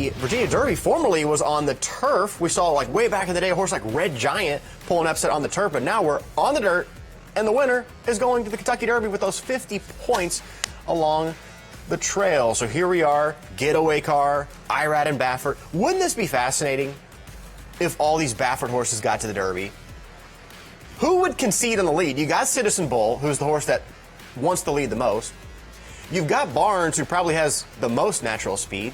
the Virginia Derby formerly was on the turf. We saw, like, way back in the day, a horse like Red Giant pull an upset on the turf, but now we're on the dirt, and the winner is going to the Kentucky Derby with those 50 points along the trail. So here we are, Getaway Car, Irad, and Baffert. Wouldn't this be fascinating if all these Baffert horses got to the Derby? Who would concede in the lead? You got Citizen Bull, who's the horse that wants to lead the most. You've got Barnes, who probably has the most natural speed.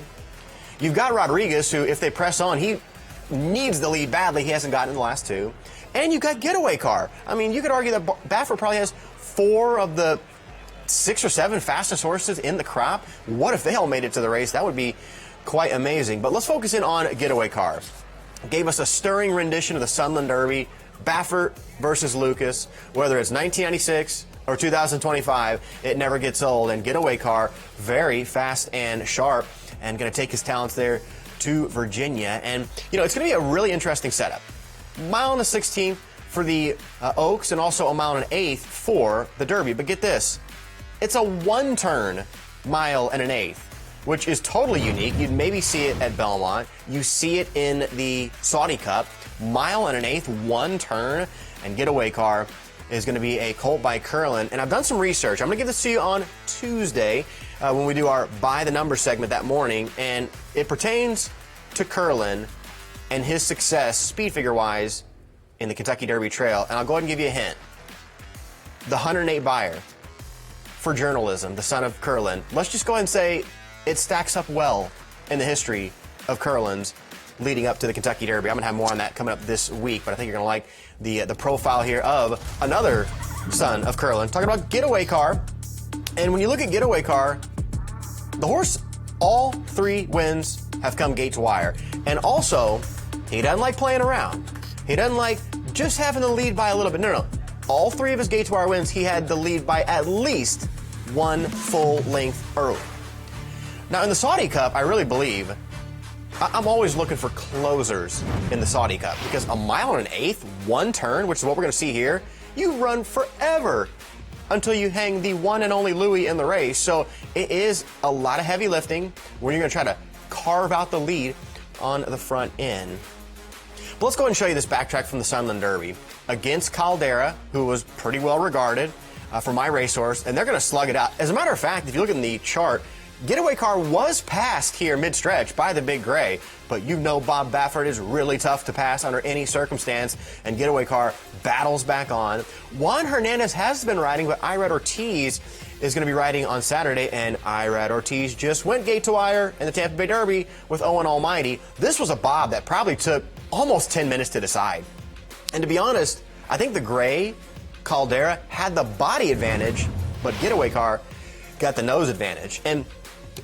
You've got Rodriguez, who, if they press on, he needs the lead badly. He hasn't gotten in the last two. And you've got Getaway Car. I mean, you could argue that Baffert probably has 4 of the 6 or 7 fastest horses in the crop. What if they all made it to the race? That would be quite amazing. But let's focus in on Getaway Car. Gave us a stirring rendition of the Sunland Derby, Baffert versus Lucas. Whether it's 1996 or 2025, it never gets old. And Getaway Car, very fast and sharp, and going to take his talents there to Virginia. And, you know, it's going to be a really interesting setup. Mile and a 16th for the Oaks, and also a mile and an 1/8 for the Derby. But get this, it's a 1-turn mile and an 1/8, which is totally unique. You'd maybe see it at Belmont. You see it in the Saudi Cup. Mile and an 1/8, 1 turn, and Getaway Car is going to be a colt by Curlin. And I've done some research. I'm going to give this to you on Tuesday when we do our By the Number segment that morning, and it pertains to Curlin and his success, speed figure-wise, in the Kentucky Derby Trail. And I'll go ahead and give you a hint. The 108 buyer for journalism, the son of Curlin. Let's just go ahead and say it stacks up well in the history of Curlin's leading up to the Kentucky Derby. I'm going to have more on that coming up this week, but I think you're going to like the profile here of another son of Curlin. Talking about Getaway Car. And when you look at Getaway Car, the horse, all 3 wins have come gate to wire. And also, he doesn't like playing around. He doesn't like just having the lead by a little bit. No. All 3 of his gate to wire wins, he had the lead by at least 1 full length early. Now, in the Saudi Cup, I really believe, I'm always looking for closers in the Saudi Cup, because a mile and an 1/8, 1 turn, which is what we're going to see here, you run forever until you hang the one and only Louis in the race. So it is a lot of heavy lifting when you're going to try to carve out the lead on the front end. But let's go ahead and show you this backtrack from the Sunland Derby against Caldera, who was pretty well regarded for my racehorse, and they're going to slug it out. As a matter of fact, if you look in the chart, Getaway Car was passed here mid-stretch by the Big Gray, but you know Bob Baffert is really tough to pass under any circumstance, and Getaway Car battles back on. Juan Hernandez has been riding, but Irad Ortiz is going to be riding on Saturday, and Irad Ortiz just went gate to wire in the Tampa Bay Derby with Owen Almighty. This was a bob that probably took almost 10 minutes to decide. And to be honest, I think the Gray, Caldera, had the body advantage, but Getaway Car got the nose advantage. And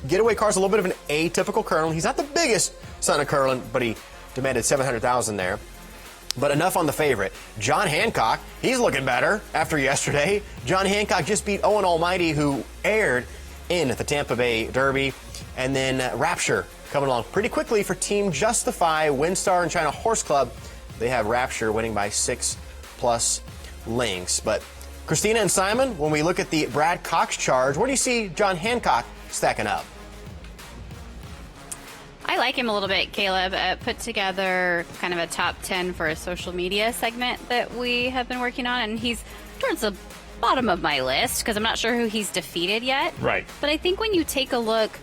Getaway Car's a little bit of an atypical Curlin. He's not the biggest son of Curlin, but he demanded $700,000 there. But enough on the favorite. John Hancock, he's looking better after yesterday. John Hancock just beat Owen Almighty, who aired in the Tampa Bay Derby. And then Rapture coming along pretty quickly for Team Justify, Windstar, and China Horse Club. They have Rapture winning by 6+ lengths. But Christina and Simon, when we look at the Brad Cox charge, where do you see John Hancock stacking up? I like him a little bit, Caleb. Put together kind of a top 10 for a social media segment that we have been working on, and he's towards the bottom of my list because I'm not sure who he's defeated yet. Right. But I think when you take a look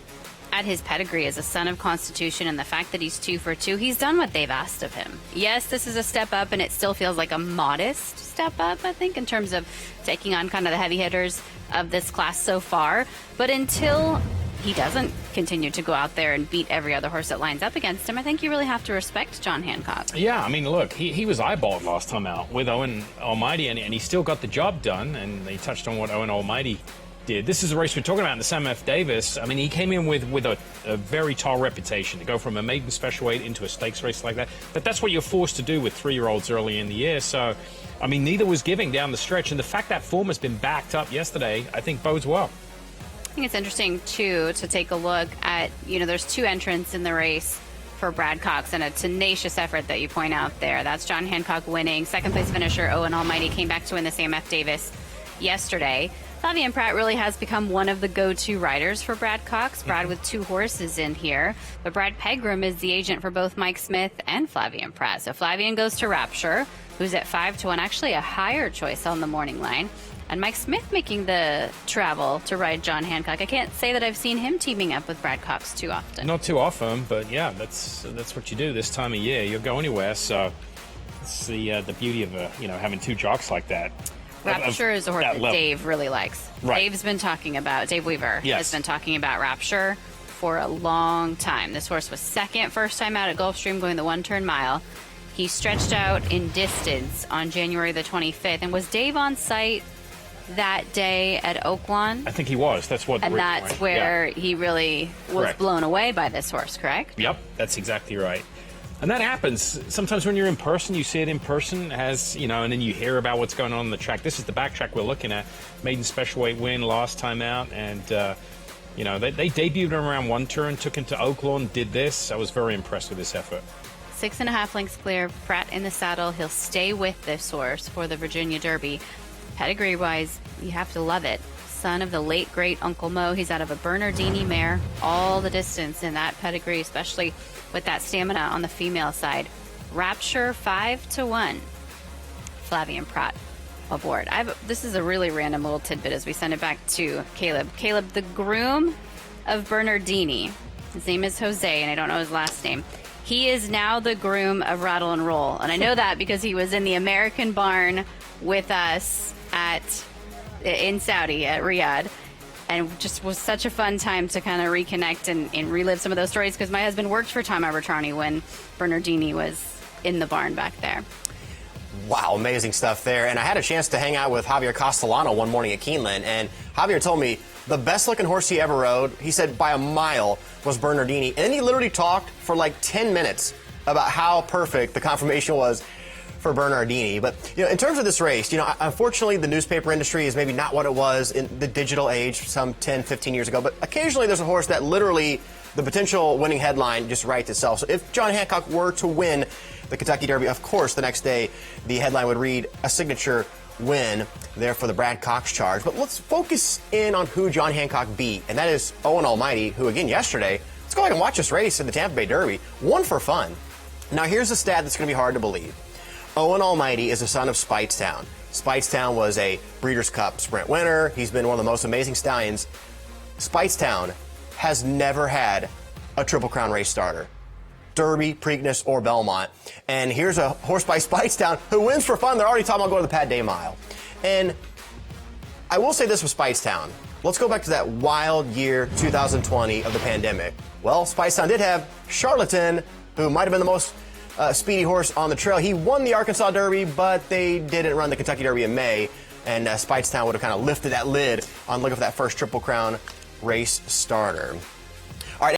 at his pedigree as a son of Constitution and the fact that he's 2 for 2, he's done what they've asked of him. Yes, this is a step up, and it still feels like a modest step up, I think, in terms of taking on kind of the heavy hitters of this class so far. But until he doesn't continue to go out there and beat every other horse that lines up against him, I think you really have to respect John Hancock. Yeah, I mean, look, he was eyeballed last time out with Owen Almighty, and he still got the job done, and they touched on what Owen Almighty did. This is a race we're talking about in the Sam F. Davis. I mean, he came in with a very tall reputation to go from a maiden special weight into a stakes race like that. But that's what you're forced to do with 3-year-olds early in the year. So, I mean, neither was giving down the stretch. And the fact that form has been backed up yesterday, I think bodes well. I think it's interesting, too, to take a look at, there's 2 entrants in the race for Brad Cox, and a tenacious effort that you point out there. That's John Hancock winning. Second place finisher Owen Almighty came back to win the Sam F. Davis yesterday. Flavien Prat really has become one of the go-to riders for Brad Cox. Brad with 2 horses in here. But Brad Pegram is the agent for both Mike Smith and Flavien Prat. So Flavien goes to Rapture, who's at 5-1, actually a higher choice on the morning line. And Mike Smith making the travel to ride John Hancock. I can't say that I've seen him teaming up with Brad Cox too often. Not too often, but yeah, that's what you do this time of year. You'll go anywhere, so it's the beauty of having 2 jocks like that. Rapture is a horse that Dave really likes. Right. Dave Weaver has been talking about Rapture for a long time. This horse was second first time out at Gulfstream going the 1-turn mile. He stretched out in distance on January the 25th. And was Dave on site that day at Oaklawn? I think he was. That's what. And that's where he really was blown away by this horse, correct? Yep, that's exactly right. And that happens. Sometimes when you're in person, you see it in person and then you hear about what's going on the track. This is the backtrack we're looking at. Maiden special weight win last time out. And, they debuted him around 1 turn, took him to Oaklawn, did this. I was very impressed with this effort. 6.5 lengths clear, Pratt in the saddle. He'll stay with this horse for the Virginia Derby. Pedigree-wise, you have to love it. Son of the late, great Uncle Mo. He's out of a Bernardini mare. All the distance in that pedigree, especially with that stamina on the female side. Rapture 5-1. Flavien Prat aboard. This is a really random little tidbit as we send it back to Caleb. Caleb, the groom of Bernardini. His name is Jose, and I don't know his last name. He is now the groom of Rattle and Roll. And I know that because he was in the American barn with us in Saudi at Riyadh, and just was such a fun time to kind of reconnect and relive some of those stories because my husband worked for Tom Arbitrani when Bernardini was in the barn back there. Wow, amazing stuff there. And I had a chance to hang out with Javier Castellano one morning at Keeneland, and Javier told me the best looking horse he ever rode, he said by a mile, was Bernardini. And then he literally talked for like 10 minutes about how perfect the confirmation was for Bernardini. But, in terms of this race, unfortunately the newspaper industry is maybe not what it was in the digital age some 10, 15 years ago. But occasionally there's a horse that literally the potential winning headline just writes itself. So if John Hancock were to win the Kentucky Derby, of course, the next day the headline would read a signature win there for the Brad Cox charge. But let's focus in on who John Hancock beat, and that is Owen Almighty, who again yesterday, let's go back and watch this race in the Tampa Bay Derby, won for fun. Now here's a stat that's going to be hard to believe. Owen Almighty is a son of Speightstown. Speightstown was a Breeders' Cup Sprint winner. He's been one of the most amazing stallions. Speightstown has never had a Triple Crown race starter. Derby, Preakness, or Belmont. And here's a horse by Speightstown who wins for fun. They're already talking about going to the Pat Day Mile. And I will say this with Speightstown. Let's go back to that wild year 2020 of the pandemic. Well, Speightstown did have Charlatan, who might have been the most speedy horse on the trail. He won the Arkansas Derby, but they didn't run the Kentucky Derby in May. And Speightstown would have kind of lifted that lid on looking for that first Triple Crown race starter.